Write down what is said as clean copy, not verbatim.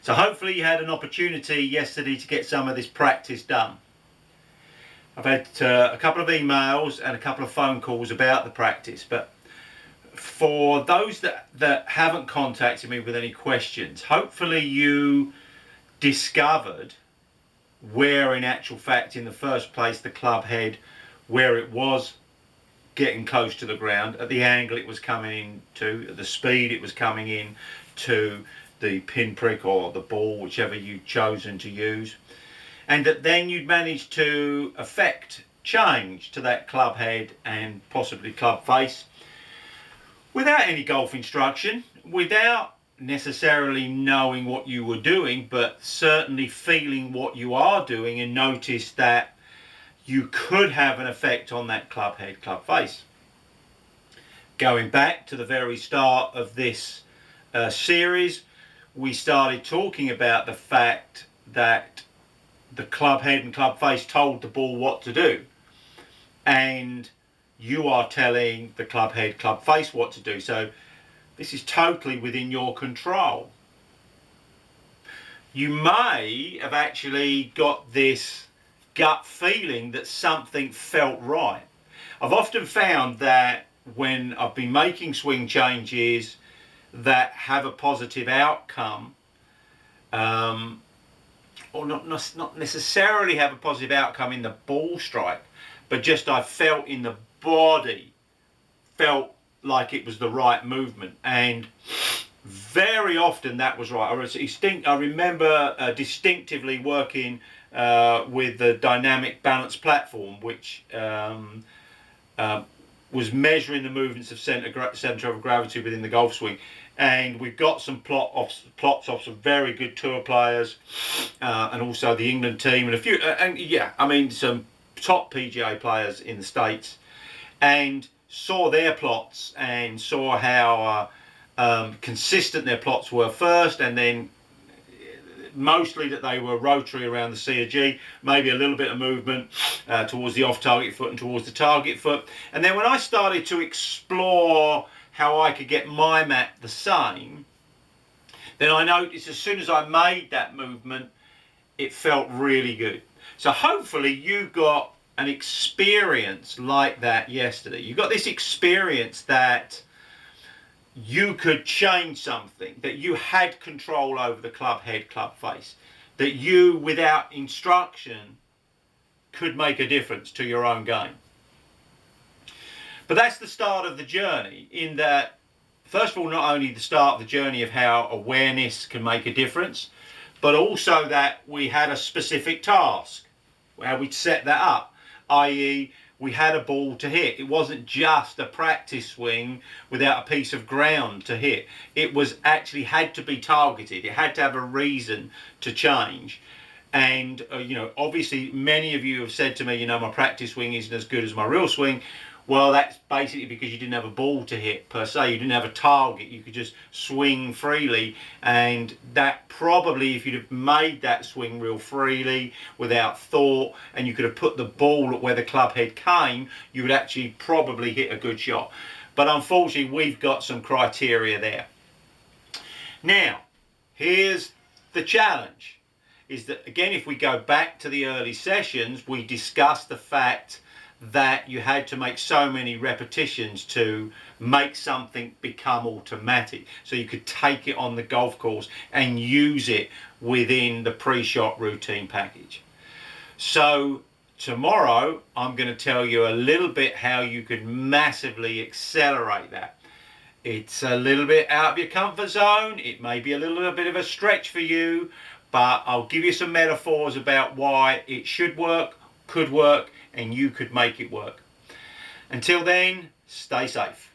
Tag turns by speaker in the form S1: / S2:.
S1: So hopefully you had an opportunity yesterday to get some of this practice done. I've had a couple of emails and a couple of phone calls about the practice, but for those that haven't contacted me with any questions, hopefully you discovered where in actual fact in the first place the club head, where it was getting close to the ground, at the angle it was coming in to, at the speed it was coming in to the pinprick or the ball, whichever you'd chosen to use, and that then you'd managed to effect change to that club head and possibly club face without any golf instruction, without necessarily knowing what you were doing, but certainly feeling what you are doing, and notice that you could have an effect on that club head, club face. Going back to the very start of this series, we started talking about the fact that the club head and club face told the ball what to do, and you are telling the club head, club face what to do. So this is totally within your control. You may have actually got this gut feeling that something felt right. I've often found that when I've been making swing changes that have a positive outcome, or not necessarily have a positive outcome in the ball strike, but just I felt in the body, felt like it was the right movement, and very often that was right. I remember distinctly working with the dynamic balance platform, which was measuring the movements of centre of gravity within the golf swing, and we've got some plots off some very good tour players, and also the England team, and a few, some top PGA players in the States, and saw their plots and saw how consistent their plots were first, and then mostly that they were rotary around the C or G, maybe a little bit of movement towards the off-target foot and towards the target foot. And then when I started to explore how I could get my mat the same, then I noticed as soon as I made that movement, it felt really good. So hopefully you got an experience like that yesterday. You got this experience that you could change something, that you had control over the club head, club face, that you, without instruction, could make a difference to your own game. But that's the start of the journey, in that, first of all, not only the start of the journey of how awareness can make a difference, but also that we had a specific task, how we'd set that up, i.e. we had a ball to hit. It wasn't just a practice swing without a piece of ground to hit. It was actually had to be targeted. It had to have a reason to change. And, obviously many of you have said to me, my practice swing isn't as good as my real swing. Well, that's basically because you didn't have a ball to hit per se. You didn't have a target. You could just swing freely, and that probably, if you'd have made that swing real freely without thought, and you could have put the ball at where the club head came, you would actually probably hit a good shot. But unfortunately, we've got some criteria there. Now, here's the challenge, is that, again, if we go back to the early sessions, we discussed the fact that you had to make so many repetitions to make something become automatic, so you could take it on the golf course and use it within the pre-shot routine package. So tomorrow I'm going to tell you a little bit how you could massively accelerate that. It's a little bit out of your comfort zone, it may be a little bit of a stretch for you, but I'll give you some metaphors about why it should work, could work, and you could make it work. Until then, stay safe.